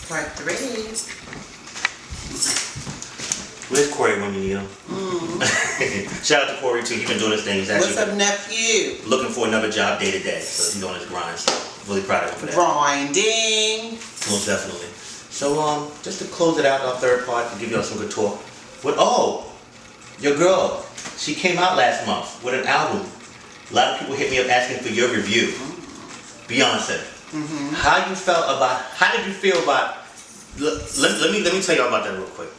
Part 3. Where's Corey when you need him? Shout out to Corey too. He's been doing his thing. He's actually What's up, nephew? looking for another job day to day. So he's on his grind. So really proud of him for that. Grinding. Most definitely. So just to close it out, our third part, to give y'all some good talk. Your girl, she came out last month with an album. A lot of people hit me up asking for your review. Beyonce. How did you feel about? Let me tell y'all about that real quick.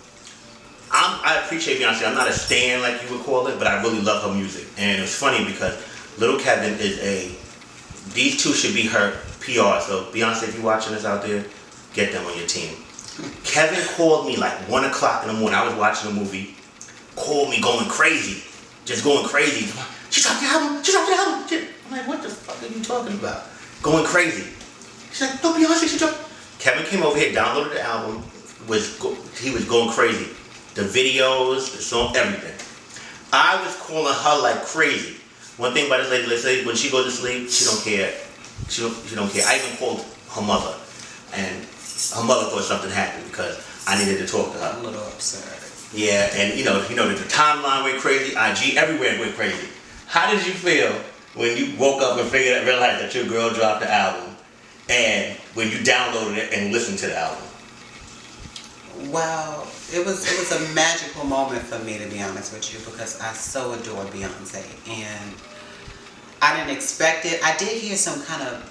I appreciate Beyonce. I'm not a stan like you would call it, but I really love her music. And it's funny because Little Kevin is these two should be her PR. So Beyonce, if you're watching this out there, get them on your team. Kevin called me like 1 o'clock in the morning. I was watching a movie. Called me going crazy. Just going crazy. She dropped the album. I'm like, what the fuck are you talking about? Going crazy. She's like, no, Beyonce, she dropped. Kevin came over here, downloaded the album. He was going crazy. The videos, the song, everything. I was calling her like crazy. One thing about this lady, let's say when she goes to sleep, she don't care. She don't care. I even called her mother, and her mother thought something happened because I needed to talk to her. I'm a little absurd. Yeah, and you know that the timeline went crazy, IG everywhere went crazy. How did you feel when you woke up and realized that your girl dropped the album, and when you downloaded it and listened to the album? Well, it was a magical moment for me, to be honest with you, because I so adore Beyonce, and I didn't expect it. I did hear some kind of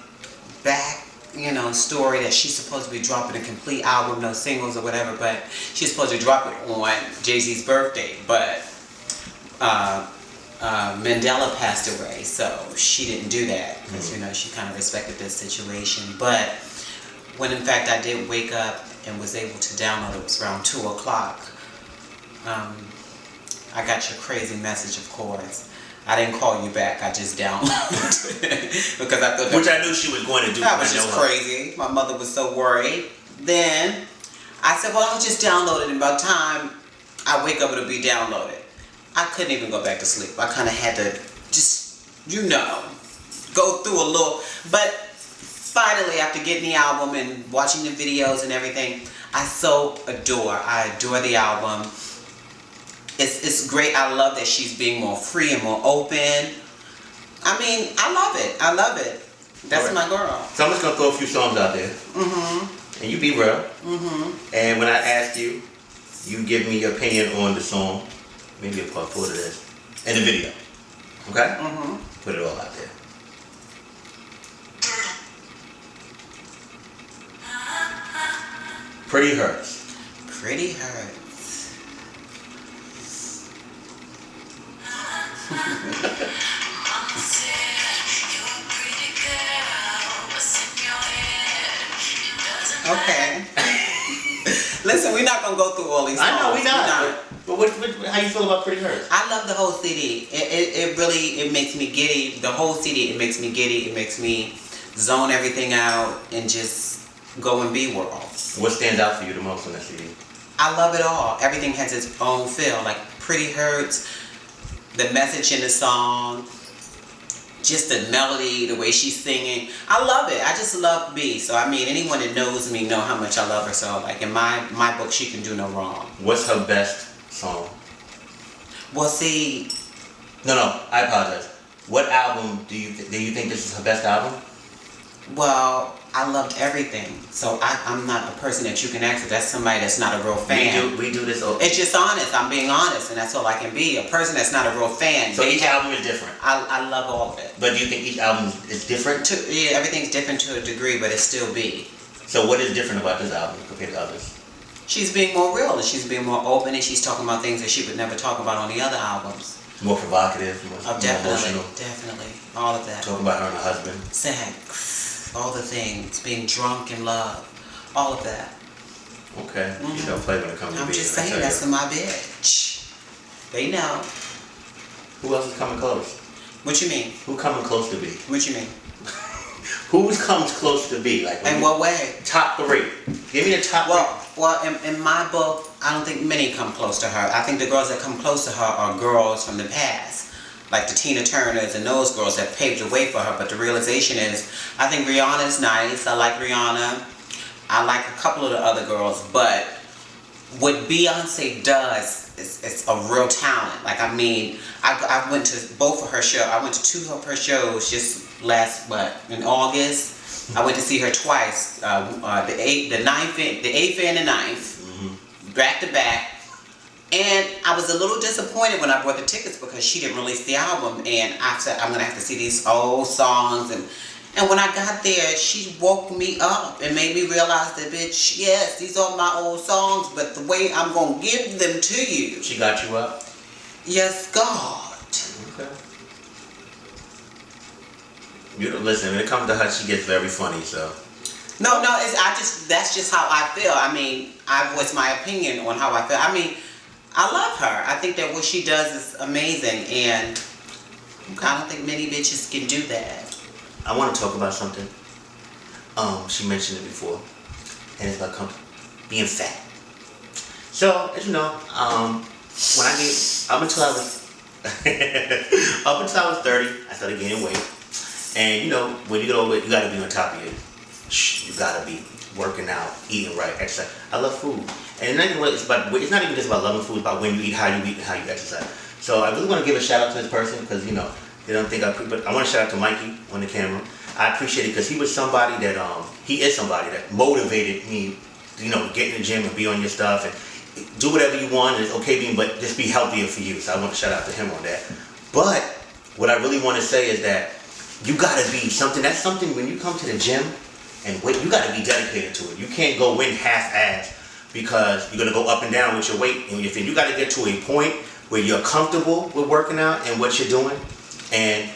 story that she's supposed to be dropping a complete album, no singles or whatever, but she's supposed to drop it on Jay-Z's birthday, but Mandela passed away, so she didn't do that, because she kind of respected this situation. But when in fact I did wake up and was able to download, it was around 2 o'clock, I got your crazy message, of course. I didn't call you back, I just downloaded it because I thought I knew she was going to do. That was just crazy. My mother was so worried. Then I said, well, I'll just download it, and by the time I wake up, it'll be downloaded. I couldn't even go back to sleep. I kind of had to just, go through a little. But finally, after getting the album and watching the videos and everything, I adore the album. It's great. I love that she's being more free and more open. I mean, I love it. That's right. My girl. So I'm just going to throw a few songs out there. And you be real. And when I ask you, you give me your opinion on the song. Maybe a part 4 to this. And the video. Okay? Put it all out there. Pretty Hurts. Pretty Hurts. Okay. Listen, we're not gonna go through all these songs. I know we're not. But how you feel about Pretty Hurts? I love the whole CD. It really makes me giddy. The whole CD, it makes me giddy. It makes me zone everything out and just go and be world. What stands out for you the most on that CD? I love it all. Everything has its own feel. Like Pretty Hurts, the message in the song, just the melody, the way she's singing. I love it. I just love B. So I mean, anyone that knows me know how much I love her. So like in my book, she can do no wrong. What's her best song? Well, see. No, I apologize. What album do you think this is her best album? Well, I loved everything. So I'm not a person that you can ask. That's somebody that's not a real fan. We do this. It's just honest. I'm being honest, and that's all I can be. A person that's not a real fan. So each album is different. I love all of it. But do you think each album is different? Yeah, everything's different to a degree, but it's still B. So what is different about this album compared to others? She's being more real, and she's being more open, and she's talking about things that she would never talk about on the other albums. More provocative, more emotional. Definitely. All of that. Talking about her and her husband. Sex. All the things. Being drunk in love. All of that. Okay. You don't play when it comes to I'm just saying, that's my bitch. They know. Who else is coming close? What you mean? Who coming close to B? What you mean? Who comes close to B? Like in what way? Top 3. Give me the top 3. Well, in my book, I don't think many come close to her. I think the girls that come close to her are girls from the past. Like the Tina Turners and those girls that paved the way for her. But the realization is, I think Rihanna's nice. I like Rihanna. I like a couple of the other girls, but what Beyonce does is a real talent. Like, I mean, I went to both of her shows. I went to 2 of her shows just in August. I went to see her twice, the 8th and the 9th, back to back. And I was a little disappointed when I bought the tickets because she didn't release the album. And I said, I'm going to have to see these old songs. And when I got there, she woke me up and made me realize that, bitch, yes, these are my old songs, but the way I'm going to give them to you. She got you up? Yes, God. Okay. Listen, when it comes to her, she gets very funny, so. No, that's just how I feel. I mean, I voice my opinion on how I feel. I mean, I love her. I think that what she does is amazing, and I don't think many bitches can do that. I want to talk about something. She mentioned it before, and it's about being fat. So, as you know, when up until I was 30, I started gaining weight. And you know, when you get over it, you gotta be on top of it. You gotta be working out, eating right, exercise. I love food, and it's not even just about loving food. It's about when you eat, and how you exercise. So I really want to give a shout out to this person because you know. They don't think but I want to shout out to Mikey on the camera. I appreciate it because he is somebody that motivated me, you know, to get in the gym and be on your stuff and do whatever you want. And it's okay but just be healthier for you. So I want to shout out to him on that. But what I really want to say is that you gotta be something. That's something when you come to the gym and weight, you gotta be dedicated to it. You can't go in half-ass because you're gonna go up and down with your weight and your thing. You gotta get to a point where you're comfortable with working out and what you're doing. And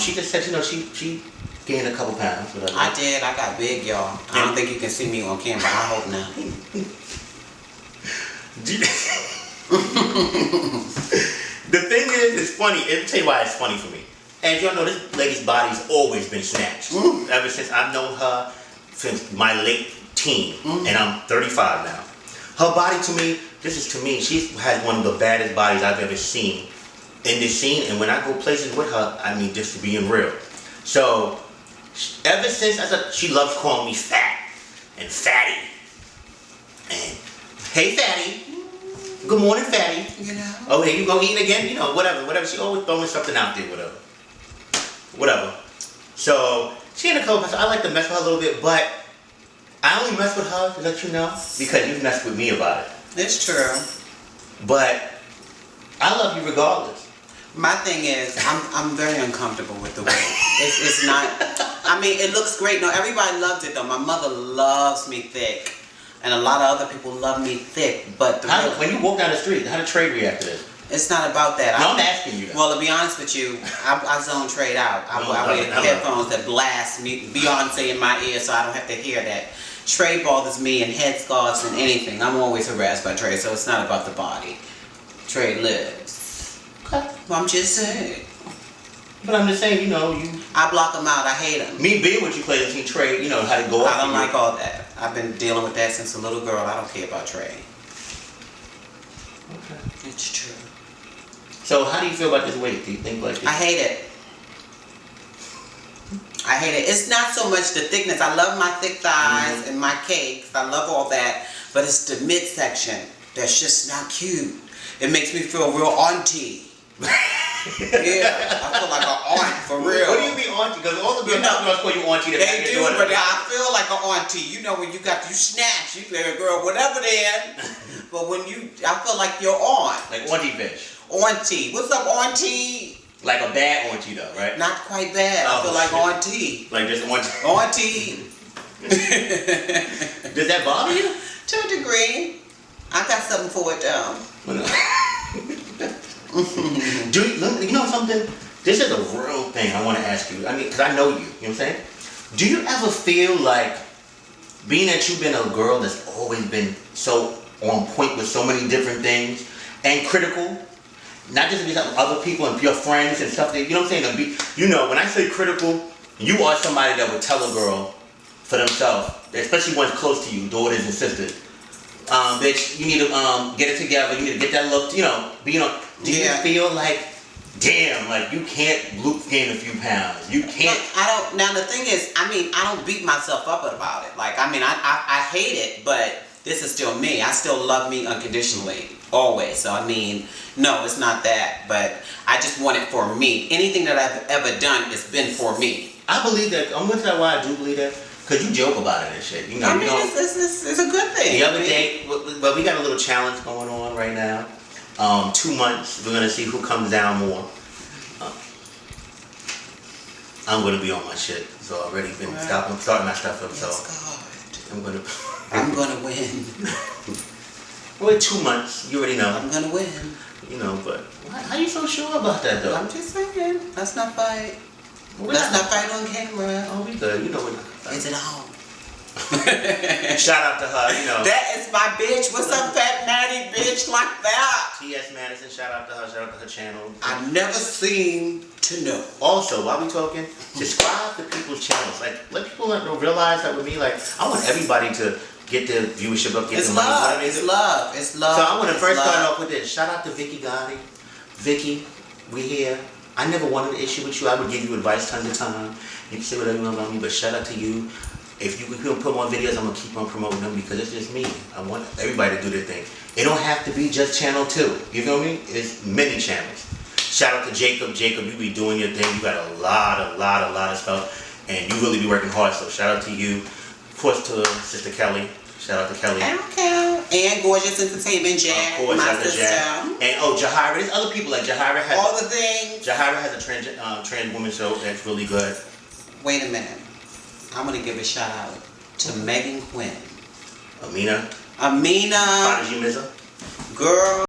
she just said, you know, she gained a couple pounds. Whatever. I did. I got big, y'all. I don't think you can see me on camera. I hope not. The thing is, it's funny. Let me tell you why it's funny for me. And y'all know this lady's body's always been snatched. Ever since I've known her since my late teen. And I'm 35 now. Her body to me, she has one of the baddest bodies I've ever seen in this scene, and when I go places with her, I mean, just being real. So, ever since she loves calling me fat and fatty. And, hey fatty, good morning fatty. You know? Oh, here you go eating again? You know, whatever. She always throwing something out there, whatever. So, she had a couple times, I like to mess with her a little bit, but I only mess with her to let you know because you've messed with me about it. It's true. But, I love you regardless. My thing is, I'm very uncomfortable with the weight. It's not, I mean, it looks great. No, everybody loves it though. My mother loves me thick. And a lot of other people love me thick. But when you walk down the street, how does Trey react to this? It's not about that. No, I'm asking you that. Well, to be honest with you, I zone trade out. I wear headphones that blast me, Beyonce in my ear so I don't have to hear that. Trey bothers me and headscarves and anything. I'm always harassed by Trey, so it's not about the body. Trey lives. Okay. I'm just saying. But I'm just saying, you know, I block him out. I hate him. Me being what you play the team Trey, you know, how to go up. I don't like all that. I've been dealing with that since a little girl. I don't care about Trey. Okay. It's true. So how do you feel about this weight? Do you think like this? I hate it. I hate it. It's not so much the thickness. I love my thick thighs and my cakes. I love all that. But it's the midsection that's just not cute. It makes me feel real auntie. Yeah, I feel like an aunt for real. What do you mean auntie? Because all the girls call you auntie. They do, but I feel like an auntie. You know when you snatch, you say, girl, whatever then. But when I feel like your aunt. Like auntie fish. Auntie. What's up, auntie? Like a bad auntie though, right? Not quite bad. I feel like auntie. Like just auntie. Auntie. Does that bother you? To a degree. I got something for it though. You know something? This is a real thing I want to ask you. I mean, because I know you. You know what I'm saying? Do you ever feel like, being that you've been a girl that's always been so on point with so many different things and critical, not just about other people and your friends and stuff, you know what I'm saying? You know, when I say critical, you are somebody that would tell a girl for themselves, especially ones close to you, daughters and sisters, bitch, you need to get it together, you need to get that look, you know, do you feel like damn, like you can't gain a few pounds. You can't. I don't. Now the thing is, I mean, I don't beat myself up about it. Like, I mean, I hate it, but this is still me. I still love me unconditionally, always. So I mean, no, it's not that. But I just want it for me. Anything that I've ever done has been for me. I believe that. I'm gonna tell you why I do believe that. Cause you joke about it and shit. You know, I mean, it's a good thing. The other day, well, we got a little challenge going on right now. 2 months, we're gonna see who comes down more. I'm gonna be on my shit, so I've already been starting my stuff up. So I'm gonna win. Wait 2 months, you already know. I'm gonna win. You know, but how you so sure about that though? I'm just saying. Let's not fight. Let's not fight on camera. Oh, we good. You know what? Is it on? Shout out to her, you know. That is my bitch. What's up, fat natty bitch like that? T.S. Madison, shout out to her. Shout out to her channel. I never seem to know. Also, while we talking, subscribe to people's channels. Like, let people realize that with me, like, I want everybody to get their viewership up, get It's their money. love. It's love. It's love. So I want to first start off with this. Shout out to Vicky Gotti. Vicky, we here. I never wanted an issue with you. I would give you advice tons of time. You can say whatever you want about me, but shout out to you. If you can put more videos, I'm going to keep on promoting them because it's just me. I want everybody to do their thing. It don't have to be just channel 2. You feel me? It's many channels. Shout out to Jacob. Jacob, you be doing your thing. You got a lot of stuff. And you really be working hard. So shout out to you. Of course to Sister Kelly. Shout out to Kelly. Okay. And Gorgeous Entertainment, Jack. Of course, my shout out to sister. Jack. And Jahira. There's other people like Jahira has all the things. Jahira has a trans woman show that's really good. Wait a minute. I'm gonna give a shout out to Megan Quinn. Amina. Prodigy Mizza. Girl.